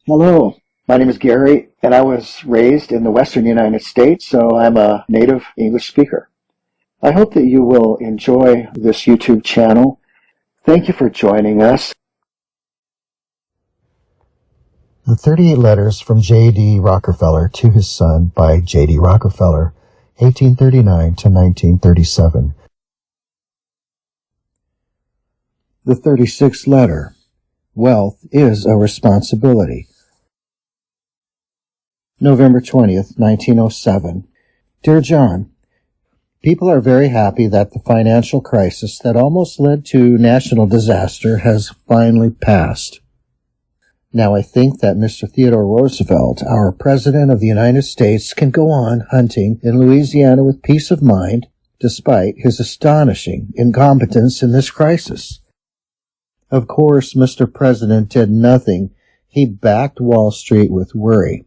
Hello, my name is Gary, and I was raised in the western United States, so I'm a native English speaker. I hope that you will enjoy this YouTube channel. Thank you for joining us. The 38 Letters from J D Rockefeller to His Son by J D Rockefeller, 1839 to 1937. The 36th letter. Wealth is a responsibility. November 20th, 1907. Dear John, people are very happy that the financial crisis that almost led to national disaster has finally passed. Now I think that Mr. Theodore Roosevelt, our President of the United States, can go on hunting in Louisiana with peace of mind, despite his astonishing incompetence in this crisis. Of course, Mr. President did nothing. He backed Wall Street with worry.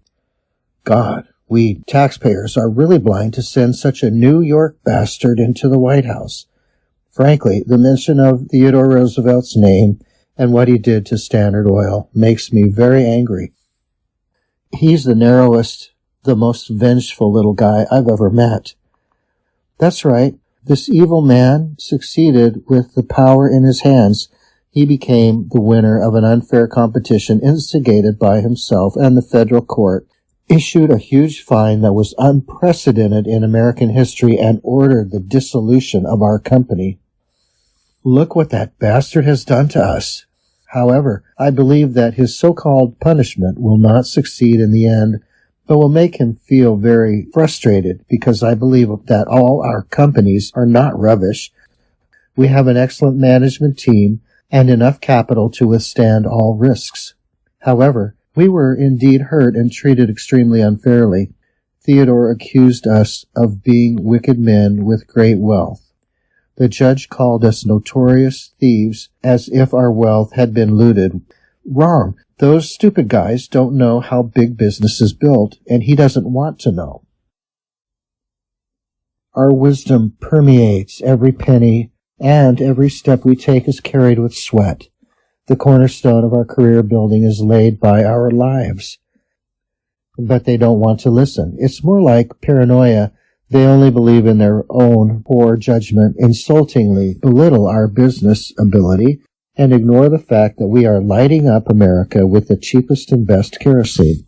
God, we taxpayers are really blind to send such a New York bastard into the White House. Frankly, the mention of Theodore Roosevelt's name and what he did to Standard Oil makes me very angry. He's the narrowest, the most vengeful little guy I've ever met. That's right, this evil man succeeded with the power in his hands. He became the winner of an unfair competition instigated by himself, and the federal court issued a huge fine that was unprecedented in American history and ordered the dissolution of our company. Look what that bastard has done to us. However, I believe that his so-called punishment will not succeed in the end, but will make him feel very frustrated because I believe that all our companies are not rubbish. We have an excellent management team and enough capital to withstand all risks. However, we were indeed hurt and treated extremely unfairly. Theodore accused us of being wicked men with great wealth. The judge called us notorious thieves as if our wealth had been looted. Wrong. Those stupid guys don't know how big business is built, and he doesn't want to know. Our wisdom permeates every penny, and every step we take is carried with sweat. The cornerstone of our career building is laid by our lives. But they don't want to listen. It's more like paranoia. They only believe in their own poor judgment, insultingly belittle our business ability, and ignore the fact that we are lighting up America with the cheapest and best kerosene.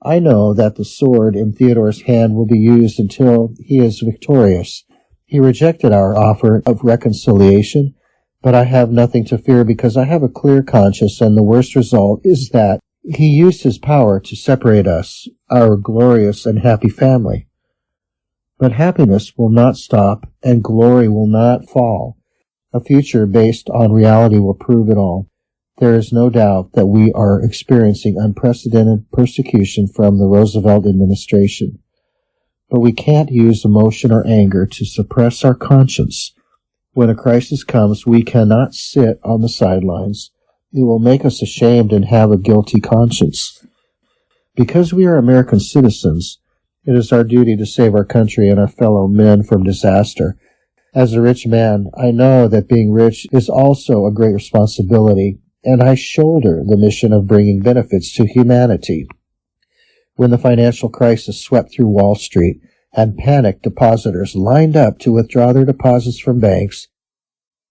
I know that the sword in Theodore's hand will be used until he is victorious. He rejected our offer of reconciliation, but I have nothing to fear because I have a clear conscience, and the worst result is that he used his power to separate us, our glorious and happy family. But happiness will not stop, and glory will not fall. A future based on reality will prove it all. There is no doubt that we are experiencing unprecedented persecution from the Roosevelt administration. But we can't use emotion or anger to suppress our conscience. When a crisis comes, we cannot sit on the sidelines. It will make us ashamed and have a guilty conscience. Because we are American citizens, it is our duty to save our country and our fellow men from disaster. As a rich man, I know that being rich is also a great responsibility, and I shoulder the mission of bringing benefits to humanity. When the financial crisis swept through Wall Street, and panicked depositors lined up to withdraw their deposits from banks,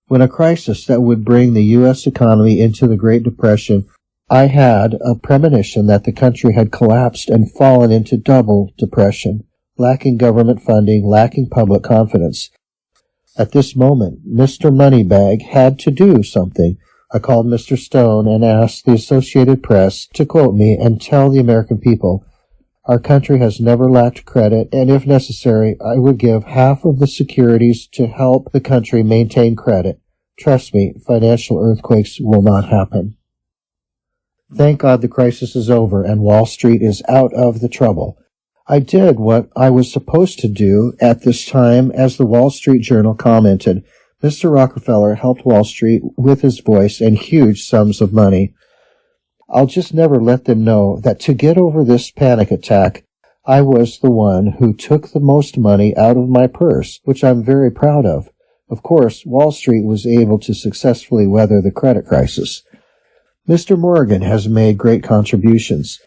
when a crisis that would bring the U.S. economy into the Great Depression, I had a premonition that the country had collapsed and fallen into double depression, lacking government funding, lacking public confidence. At this moment, Mr. Moneybag had to do something. I called Mr. Stone and asked the Associated Press to quote me and tell the American people, "Our country has never lacked credit, and if necessary, I would give half of the securities to help the country maintain credit. Trust me, financial earthquakes will not happen." Thank God the crisis is over and Wall Street is out of the trouble. I did what I was supposed to do at this time, as the Wall Street Journal commented. Mr. Rockefeller helped Wall Street with his voice and huge sums of money. I'll just never let them know that to get over this panic attack, I was the one who took the most money out of my purse, which I'm very proud of. Of course, Wall Street was able to successfully weather the credit crisis. Mr. Morgan has made great contributions.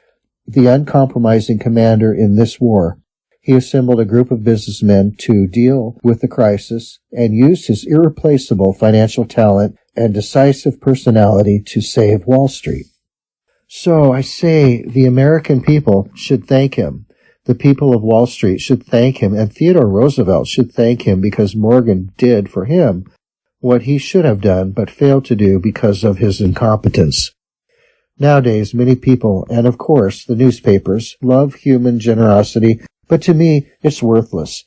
The uncompromising commander in this war, he assembled a group of businessmen to deal with the crisis and used his irreplaceable financial talent and decisive personality to save Wall Street. So I say the American people should thank him. The people of Wall Street should thank him, and Theodore Roosevelt should thank him because Morgan did for him what he should have done but failed to do because of his incompetence. Nowadays, many people, and of course the newspapers, love human generosity, but to me it's worthless.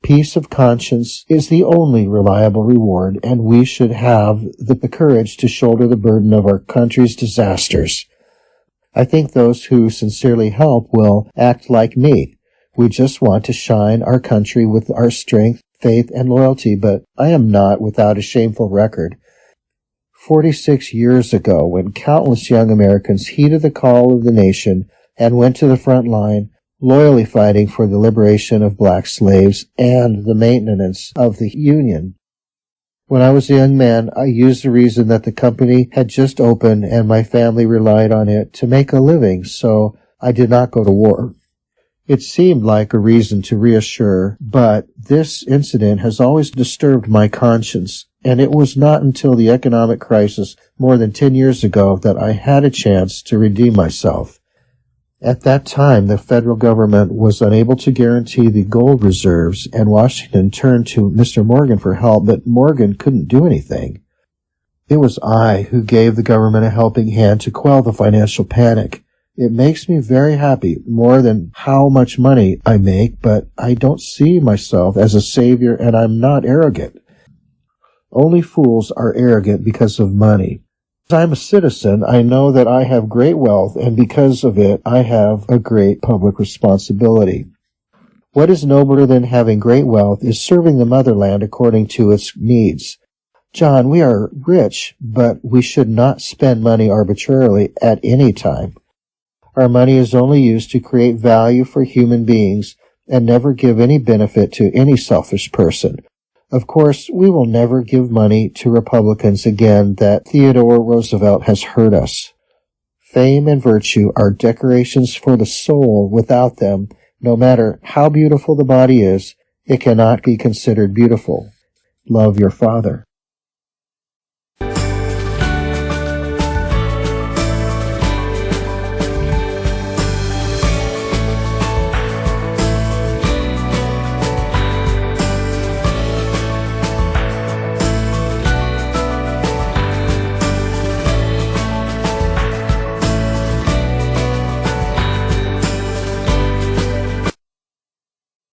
Peace of conscience is the only reliable reward, and we should have the courage to shoulder the burden of our country's disasters. I think those who sincerely help will act like me. We just want to shine our country with our strength, faith, and loyalty, but I am not without a shameful record. 46 years ago, when countless young Americans heeded the call of the nation and went to the front line, loyally fighting for the liberation of black slaves and the maintenance of the Union. When I was a young man, I used the reason that the company had just opened and my family relied on it to make a living, so I did not go to war. It seemed like a reason to reassure, but this incident has always disturbed my conscience, and it was not until the economic crisis more than 10 years ago that I had a chance to redeem myself. At that time, the federal government was unable to guarantee the gold reserves, and Washington turned to Mr. Morgan for help, but Morgan couldn't do anything. It was I who gave the government a helping hand to quell the financial panic. It makes me very happy, more than how much money I make, but I don't see myself as a savior, and I'm not arrogant. Only fools are arrogant because of money. As I'm a citizen, I know that I have great wealth, and because of it, I have a great public responsibility. What is nobler than having great wealth is serving the motherland according to its needs. John, we are rich, but we should not spend money arbitrarily at any time. Our money is only used to create value for human beings and never give any benefit to any selfish person. Of course, we will never give money to Republicans again. That Theodore Roosevelt has hurt us. Fame and virtue are decorations for the soul. Without them, no matter how beautiful the body is, it cannot be considered beautiful. Love your father.